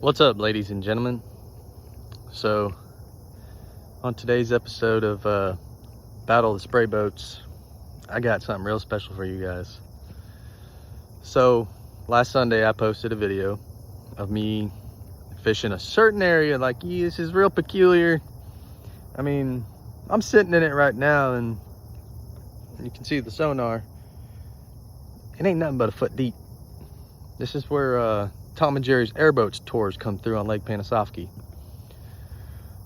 What's up, ladies and gentlemen? So on today's episode of Battle of the Spray Boats, I got something real special for you guys. So last Sunday I posted a video of me fishing a certain area. Like, yeah, this is real peculiar. I mean, I'm sitting in it right now and you can see the sonar. It ain't nothing but a foot deep. This is where Tom and Jerry's airboats tours come through on Lake Panisofsky.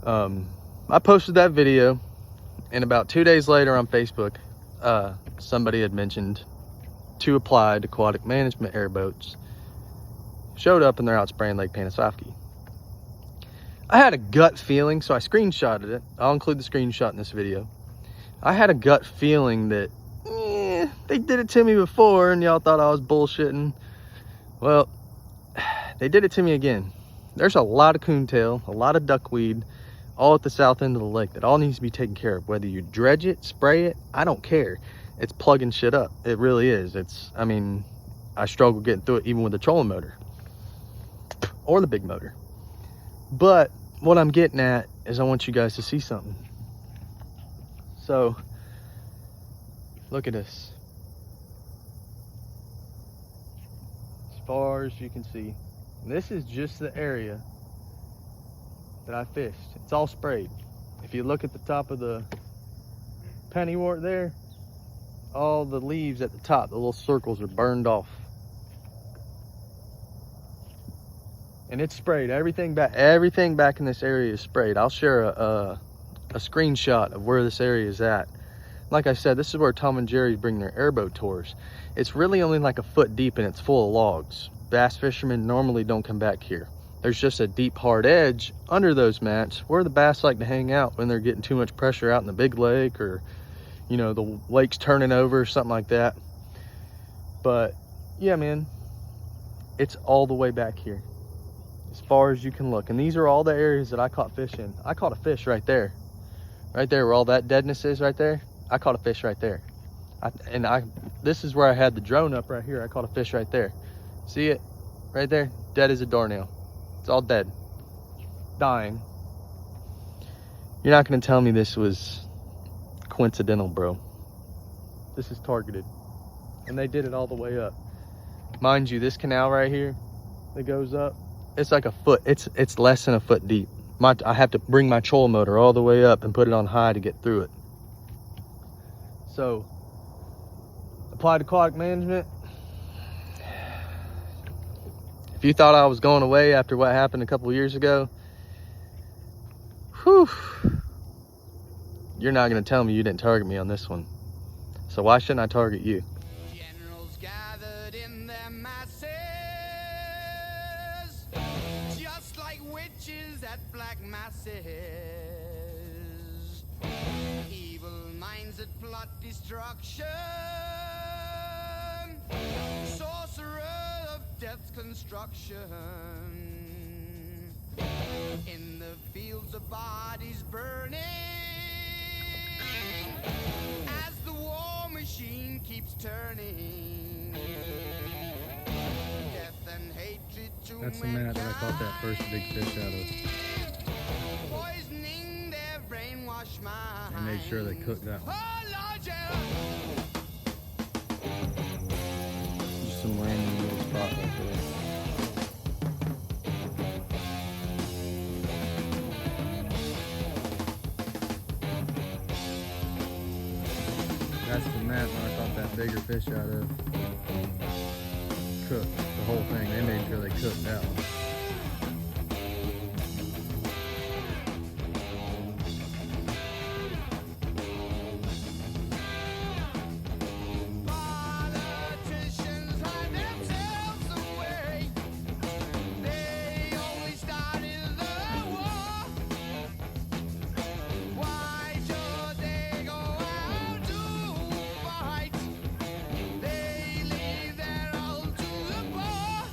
I posted that video, and about 2 days later on Facebook, somebody had mentioned two applied aquatic management airboats showed up and they're out spraying Lake Panisofsky. I had a gut feeling, so I screenshotted it. I'll include the screenshot in this video. I had a gut feeling that they did it to me before and y'all thought I was bullshitting. Well, they did it to me again. There's a lot of coontail, a lot of duckweed, all at the south end of the lake that all needs to be taken care of. Whether you dredge it, spray it, I don't care. It's plugging shit up. It really is. I mean, I struggle getting through it even with the trolling motor or the big motor. But what I'm getting at is I want you guys to see something. So, look at this. As far as you can see, this is just the area that I fished. It's all sprayed. If you look at the top of the pennywort there, all the leaves at the top, the little circles are burned off. And it's sprayed. Everything back in this area is sprayed. I'll share a screenshot of where this area is at. Like I said, this is where Tom and Jerry bring their airboat tours. It's really only like a foot deep and it's full of logs. Bass fishermen normally don't come back here. There's just a deep hard edge under those mats where the bass like to hang out when they're getting too much pressure out in the big lake, or you know, the lake's turning over or something like that. But yeah, man, it's all the way back here as far as you can look. And these are all the areas that I caught fish in. I caught a fish right there where all that deadness is right there. I caught a fish right there. This is where I had the drone up right here. I caught a fish right there. See it right there? Dead as a doornail. It's all dead, dying. You're not gonna tell me this was coincidental, bro. This is targeted, and they did it all the way up. Mind you, this canal right here that goes up, it's like a foot. It's less than a foot deep. I have to bring my trolling motor all the way up and put it on high to get through it. So, applied aquatic management. If you thought I was going away after what happened a couple years ago, whew, you're not going to tell me you didn't target me on this one. So why shouldn't I target you? Generals gathered in their masses, just like witches at black masses. Evil minds that plot destruction, sorcerer of death's construction. In the fields of bodies burning, as the war machine keeps turning. Death and hatred to That's the mat that I caught that first big fish out of. poisoning their brainwashed minds. I made sure they cooked that one. Oh, Lord, yeah. Just some random little spot right there. That's the mat that I caught that bigger fish out of. Cooked the whole thing. They made sure they cooked that one. Politicians hide themselves away. They only started the war. Why should they go out to fight? They leave their all to the poor.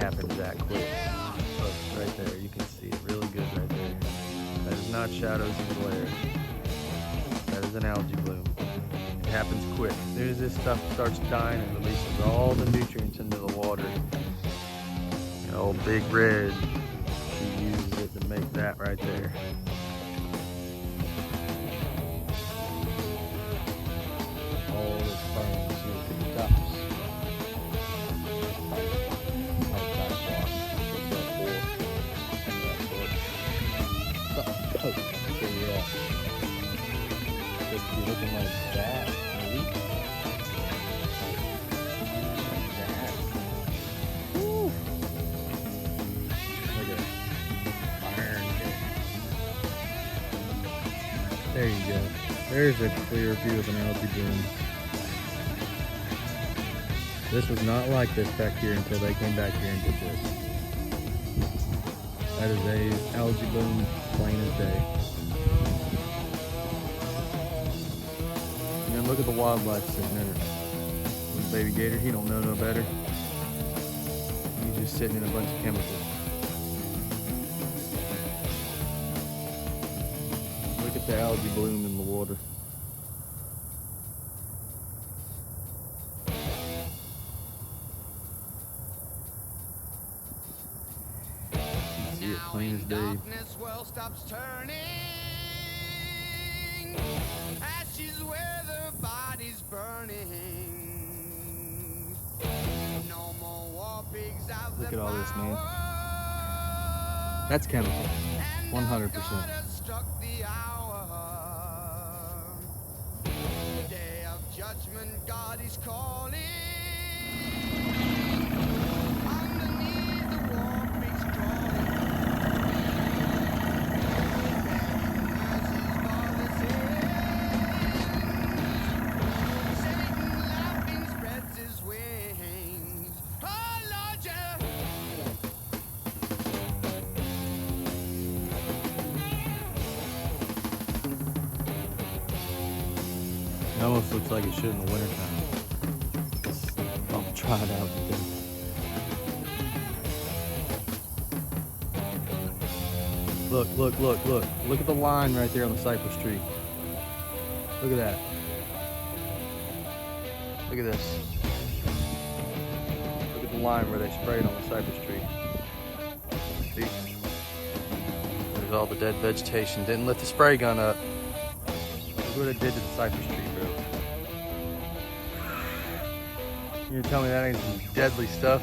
happens that quick. Look, right there, you can see it really good right there. That is not shadows and glare. That is an algae bloom. It happens quick. As soon as this stuff starts dying, it releases all the nutrients into the water. And old Big Red, she uses it to make that right there. All this ferns here at the tops. So yeah, just be looking like that, maybe. Like that. Woo. Look at iron. There you go. There's a clear view of an algae bloom. This was not like this back here until they came back here and did this. That is a algae bloom, plain as day. And then look at the wildlife sitting in it. This baby gator, he don't know no better. He's just sitting in a bunch of chemicals. Look at the algae bloom in the water. See it plain as day. Darkness, world stops turning. Ashes where the body's burning. No more war pigs out. Look at all this, man. That's chemical. 100%. Struck the hour. Day of judgment, God is calling. Underneath the war pigs crawling. It almost looks like it should in the wintertime. I'll try it out today. Look, look, look, look. Look at the line right there on the cypress tree. Look at that. Look at this. Look at the line where they sprayed on the cypress tree. See? There's all the dead vegetation. Didn't lift the spray gun up. Look what it did to the cypress tree, bro. You gonna tell me that ain't some deadly stuff?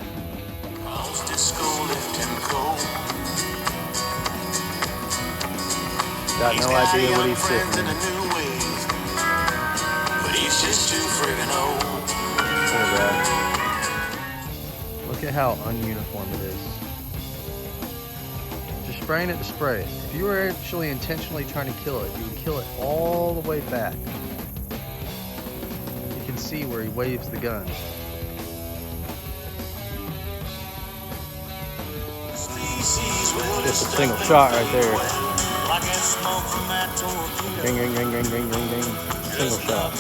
Got no idea what he's sitting in. Look at that. Look at how ununiform it is. Just spraying it to spray it. If you were actually intentionally trying to kill it, you would kill it all the way back. You can see where he waves the gun. Just a single shot right there. Ding, ding, ding, ding, ding, ding, ding. Single shot.